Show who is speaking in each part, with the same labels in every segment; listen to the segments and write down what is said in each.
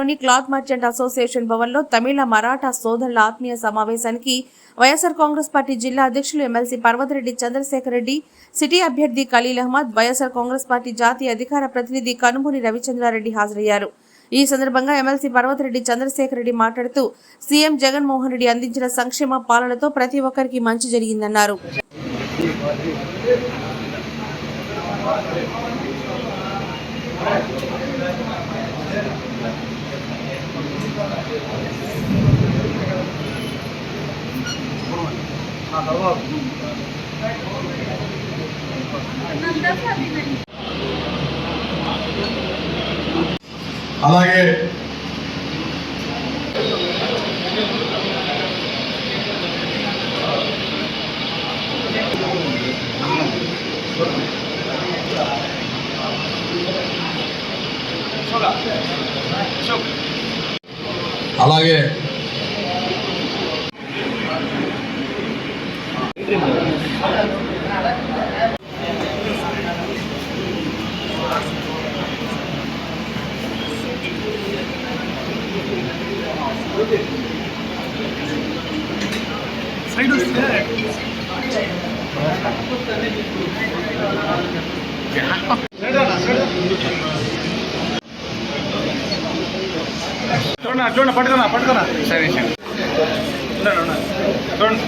Speaker 1: నగరంలోని cloth merchant association భవన్లో తమిళ మరాఠా సోదరుల ఆత్మీయ సమావేశానికి వైఎస్ఆర్ కాంగ్రెస్ పార్టీ జిల్లా అధ్యక్షులు ఎమ్మెల్సీ పర్వతిరెడ్డి చంద్రశేఖర్ రెడ్డి, సిటీ అభ్యర్థి ఖలీల్ అహ్మద్, వైఎస్ఆర్ కాంగ్రెస్ పార్టీ జాతీయ అధికార ప్రతినిధి కనుమూరి రవిచంద్రారెడ్డి హాజరయ్యారు. ఈ సందర్భంగా ఎమ్మెల్సీ పర్వతిరెడ్డి చంద్రశేఖర్ రెడ్డి మాట్లాడుతూ సీఎం జగన్మోహన్ రెడ్డి అందించిన సంక్షేమ పాలనతో ప్రతి ఒక్కరికి మంచి జరిగిందన్నారు.
Speaker 2: అలాగే అలాగే సైడ్ వస్తే చూడండి పట్టుకున్నా సరే చూడండి.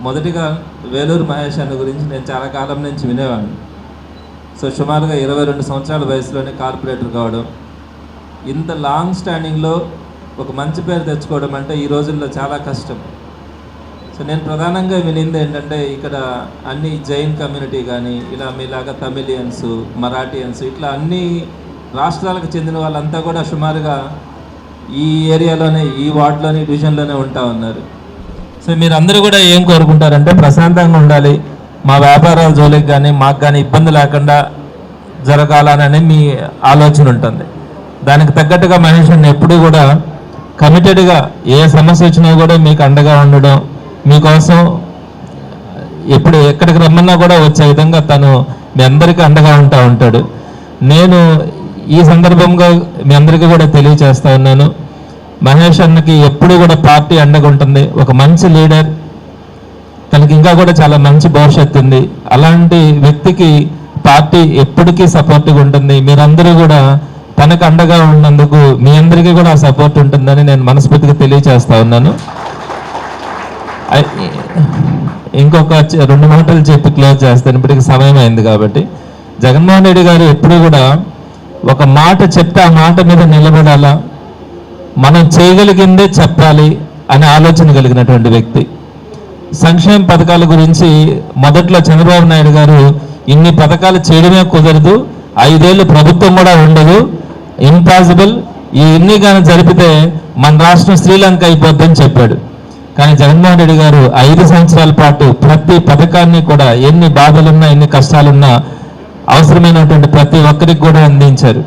Speaker 3: మొదటిగా వేలూరు మహేష్ అన్న గురించి నేను చాలా కాలం నుంచి వినేవాడిని. సో సుమారుగా 22 సంవత్సరాల వయసులోనే కార్పొరేటర్ కావడం, ఇంత లాంగ్ స్టాండింగ్లో ఒక మంచి పేరు తెచ్చుకోవడం అంటే ఈ రోజుల్లో చాలా కష్టం. సో నేను ప్రధానంగా వినింది ఏంటంటే ఇక్కడ అన్ని జైన్ కమ్యూనిటీ కానీ ఇలా మీలాగా తమిళియన్స్, మరాఠియన్స్ ఇట్లా అన్ని రాష్ట్రాలకు చెందిన వాళ్ళంతా కూడా సుమారుగా ఈ ఏరియాలోనే, ఈ వార్డులోనే, డివిజన్లోనే ఉంటా ఉన్నారు. సో మీరందరూ కూడా ఏం కోరుకుంటారంటే ప్రశాంతంగా ఉండాలి, మా వ్యాపారాల జోలికి కానీ మాకు కానీ ఇబ్బంది లేకుండా జరగాలనని మీ ఆలోచన ఉంటుంది. దానికి తగ్గట్టుగా మహేష్ ఎప్పుడూ కూడా కమిటెడ్గా ఏ సమస్య వచ్చినా కూడా మీకు అండగా ఉండడం, మీకోసం ఎప్పుడు ఎక్కడికి రమ్మన్నా కూడా వచ్చే విధంగా తను మీ అందరికీ అండగా ఉంటాడు. నేను ఈ సందర్భంగా మీ అందరికీ కూడా తెలియచేస్తా ఉన్నాను, మహేష్ అన్నకి ఎప్పుడు కూడా పార్టీ అండగా ఉంటుంది. ఒక మంచి లీడర్, తనకి ఇంకా కూడా చాలా మంచి భవిష్యత్తు ఉంది. అలాంటి వ్యక్తికి పార్టీ ఎప్పటికీ సపోర్ట్గా ఉంటుంది. మీరందరూ కూడా తనకు అండగా ఉన్నందుకు మీ అందరికీ కూడా ఆ సపోర్ట్ ఉంటుందని నేను మనస్ఫూర్తిగా తెలియచేస్తా ఉన్నాను. ఇంకొక 2 మాటలు చెప్పి క్లోజ్ చేస్తాను, ఇప్పటికి సమయం అయింది కాబట్టి. జగన్మోహన్ రెడ్డి గారు ఎప్పుడు కూడా ఒక మాట చెప్తే ఆ మాట మీద నిలబడాలా, మనం చేయగలిగిందే చెప్పాలి అనే ఆలోచన కలిగినటువంటి వ్యక్తి. సంక్షేమ పథకాల గురించి మొదట్లో చంద్రబాబు నాయుడు గారు ఇన్ని పథకాలు చేయడమే కుదరదు, 5 ఏళ్ళు ప్రభుత్వం కూడా ఉండదు, ఇంపాసిబుల్, ఇన్ని కానీ జరిపితే మన రాష్ట్రం శ్రీలంక అయిపోద్దని చెప్పాడు. కానీ జగన్మోహన్ రెడ్డి గారు 5 సంవత్సరాల పాటు ప్రతి పథకాన్ని కూడా ఎన్ని బాధలున్నా, ఎన్ని కష్టాలున్నా అవసరమైనటువంటి ప్రతి ఒక్కరికి కూడా అందించారు.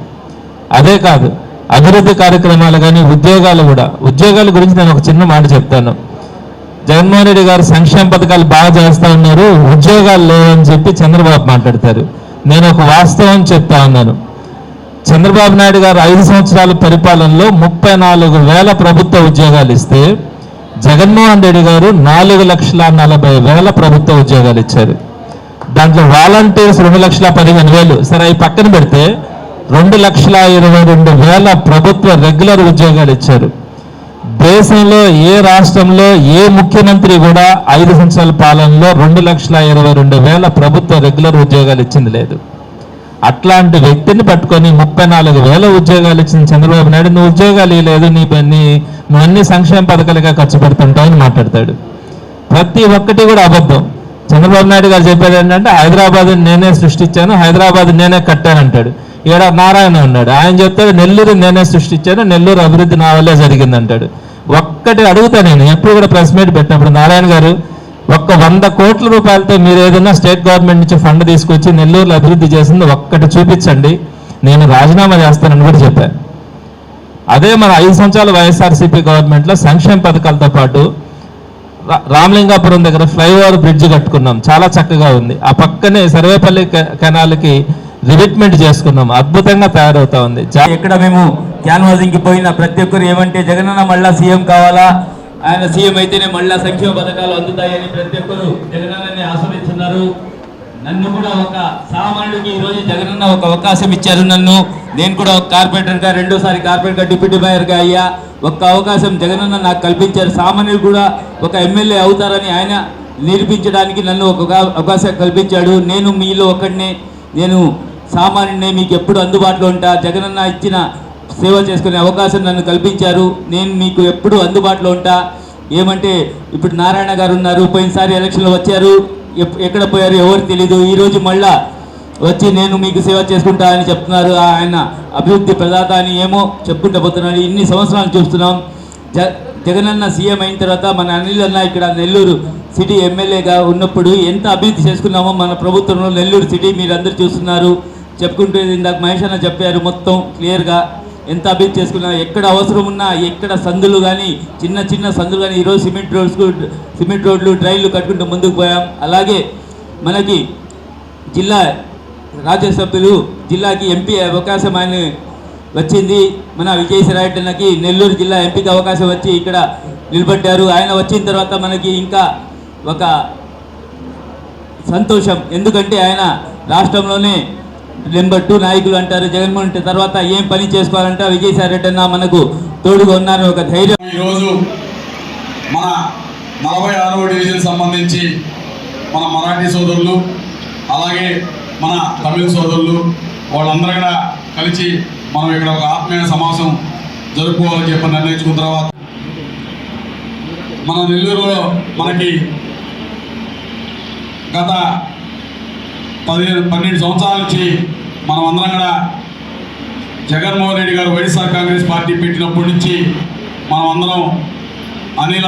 Speaker 3: అదే కాదు, అభివృద్ధి కార్యక్రమాలు కానీ ఉద్యోగాలు కూడా. ఉద్యోగాల గురించి నేను ఒక చిన్న మాట చెప్తాను. జగన్మోహన్ రెడ్డి గారు సంక్షేమ పథకాలు బాగా చేస్తూ ఉన్నారు, ఉద్యోగాలు లేవని చెప్పి చంద్రబాబు మాట్లాడతారు. నేను ఒక వాస్తవం చెప్తా ఉన్నాను. చంద్రబాబు నాయుడు గారు 5 సంవత్సరాల పరిపాలనలో 34,000 ప్రభుత్వ ఉద్యోగాలు ఇస్తే జగన్మోహన్ రెడ్డి గారు 4,40,40,000 ప్రభుత్వ ఉద్యోగాలు ఇచ్చారు. దాంట్లో వాలంటీర్స్ 2,15,000. సరే అవి పక్కన పెడితే 2,22,000 ప్రభుత్వ రెగ్యులర్ ఉద్యోగాలు ఇచ్చారు. దేశంలో ఏ రాష్ట్రంలో ఏ ముఖ్యమంత్రి కూడా 5 సంవత్సరాల పాలనలో 2,22,000 ప్రభుత్వ రెగ్యులర్ ఉద్యోగాలు ఇచ్చింది లేదు. అట్లాంటి వ్యక్తిని పట్టుకొని 34,000 ఉద్యోగాలు ఇచ్చిన చంద్రబాబు నాయుడు నువ్వు ఉద్యోగాలు ఇవ్వలేదు, నువ్వు అన్ని సంక్షేమ పథకాలుగా ఖర్చు పెడుతుంటావు అని మాట్లాడతాడు. ప్రతి ఒక్కటి కూడా అబద్ధం. చంద్రబాబు నాయుడు గారు చెప్పేది ఏంటంటే హైదరాబాద్ నేనే సృష్టించాను, హైదరాబాద్ నేనే కట్టానంటాడు. ఈడ నారాయణ ఉన్నాడు, ఆయన చెప్తాడు నెల్లూరు నేనే సృష్టించాను, నెల్లూరు అభివృద్ధి నా వల్లే జరిగిందంటాడు. ఒక్కటి అడుగుతా, నేను ఎప్పుడు కూడా ప్రెస్ మీట్ పెట్టినప్పుడు, నారాయణ గారు 100 కోట్ల రూపాయలతో మీరు ఏదైనా స్టేట్ గవర్నమెంట్ నుంచి ఫండ్ తీసుకొచ్చి నెల్లూరులో అభివృద్ధి చేసింది ఒక్కటి చూపించండి, నేను రాజీనామా చేస్తానని కూడా చెప్పాను. అదే మన 5 సంవత్సరాల వైఎస్ఆర్సీపీ గవర్నమెంట్లో సంక్షేమ పథకాలతో పాటు రామలింగాపురం దగ్గర ఫ్లైఓవర్ బ్రిడ్జ్ కట్టుకున్నాం, చాలా చక్కగా ఉంది. ఆ పక్కనే సర్వేపల్లి కెనాల్కి రివిట్మెంట్ చేసుకున్నాం, అద్భుతంగా తయారవుతా ఉంది.
Speaker 4: ఎక్కడ మేము క్యాన్వాసింగ్కి పోయిన ప్రతి ఒక్కరు ఏమంటే జగనన్న మళ్ళా సీఎం కావాలా, ఆయన సీఎం అయితేనే మళ్ళా సంక్షేమ పథకాలు అందుతాయని ప్రతి ఒక్కరు జగనన్నని ఆస్వాదిస్తున్నారు. నన్ను కూడా ఒక సామాన్యుడికి ఈరోజు జగనన్న ఒక అవకాశం ఇచ్చారు. నేను కూడా ఒక కార్పొరేటర్గా, రెండోసారి కార్పొరేటర్గా, డిప్యూటీ మేయర్గా అయ్యా. ఒక్క అవకాశం జగనన్న నాకు కల్పించారు. సామాన్యుడు కూడా ఒక ఎమ్మెల్యే అవుతారని ఆయన నిరూపించడానికి నన్ను ఒక అవకాశం కల్పించాడు. నేను మీలో ఒకడినే, నేను సామాన్యుడినే, మీకు ఎప్పుడు అందుబాటులో ఉంటా. జగనన్న ఇచ్చిన సేవ చేసుకునే అవకాశం నన్ను కల్పించారు. నేను మీకు ఎప్పుడు అందుబాటులో ఉంటా. ఏమంటే ఇప్పుడు నారాయణ గారు ఉన్నారు, పోయినసారి ఎలక్షన్లో వచ్చారు, ఎక్కడ పోయారు ఎవరు తెలీదు. ఈరోజు మళ్ళా వచ్చి నేను మీకు సేవ చేసుకుంటా అని చెప్తున్నారు. ఆయన అభివృద్ధి ప్రదాత అని ఏమో చెప్పుకుంటూ పోతున్నాడు. ఇన్ని సంవత్సరాలు చూస్తున్నాం. జగనన్న సీఎం అయిన తర్వాత మన అనిల్ అన్న ఇక్కడ నెల్లూరు సిటీ ఎమ్మెల్యేగా ఉన్నప్పుడు ఎంత అభివృద్ధి చేసుకున్నామో మన ప్రభుత్వంలో నెల్లూరు సిటీ మీరందరూ చూస్తున్నారు. చెప్పుకుంటే ఇందాక మహేష్ అన్న చెప్పారు మొత్తం క్లియర్గా ఎంత అభివృద్ధి చేసుకున్నా. ఎక్కడ అవసరం ఉన్నా, ఎక్కడ సందులు కానీ, చిన్న చిన్న సందులు కానీ, ఈరోజు సిమెంట్ రోడ్లు డ్రైన్లు కట్టుకుంటూ ముందుకు పోయాం. అలాగే మనకి జిల్లా రాజ్యసభ్యులు జిల్లాకి ఎంపీ అవకాశం ఆయన వచ్చింది. మన విజయసాయిరెడ్డికి నెల్లూరు జిల్లా ఎంపీకి అవకాశం వచ్చి ఇక్కడ నిలబడ్డారు. ఆయన వచ్చిన తర్వాత మనకి ఇంకా ఒక సంతోషం, ఎందుకంటే ఆయన రాష్ట్రంలోనే నెంబర్ 2 నాయకులు అంటారు. జగన్మోహన్ రెడ్డి తర్వాత ఏం పని చేసుకోవాలంటే విజయసాయిరెడ్డి అన్న మనకు తోడుగా ఉన్నారని ఒక ధైర్యం.
Speaker 2: ఈరోజు మన 46వ డివిజన్ సంబంధించి మన మరాఠీ సోదరులు, అలాగే మన తమిళ సోదరులు వాళ్ళందరూ కూడా కలిసి మనం ఇక్కడ ఒక ఆత్మీయ సమావేశం జరుపుకోవాలని చెప్పి నిర్ణయించుకున్న తర్వాత మన నెల్లూరులో మనకి గత 12 సంవత్సరాల నుంచి మనం అందరం కూడా జగన్మోహన్ రెడ్డి గారు వైఎస్ఆర్ కాంగ్రెస్ పార్టీ పెట్టినప్పటి నుంచి మనం అందరం అనిల్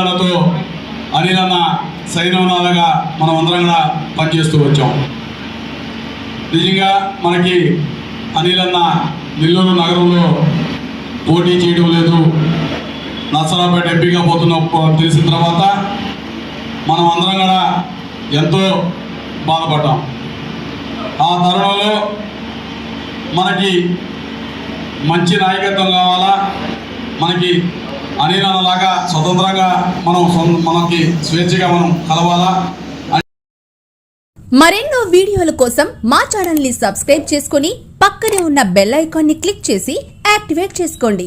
Speaker 2: అన్న సైన్యనాలుగా మనం అందరం కూడా పనిచేస్తూ వచ్చాం. నిజంగా మనకి అనిల్ అన్న నెల్లూరు నగరంలో పోటీ చేయడం లేదు, నర్సరావుపేట ఎంపీగా పోతున్నప్పుడు తెలిసిన తర్వాత మనం అందరం కూడా ఎంతో బాధపడ్డాం. ఆ తరుణంలో మనకి మంచి నాయకత్వం కావాలా, మనకి అనిల్ అన్నలాగా స్వతంత్రంగా మనకి స్వేచ్ఛగా మనం కలవాలా.
Speaker 5: మరెన్నో వీడియోల కోసం మా ఛానల్ ని సబ్స్క్రైబ్ చేసుకుని పక్కనే ఉన్న బెల్ ఐకాన్ ని క్లిక్ చేసి యాక్టివేట్ చేసుకోండి.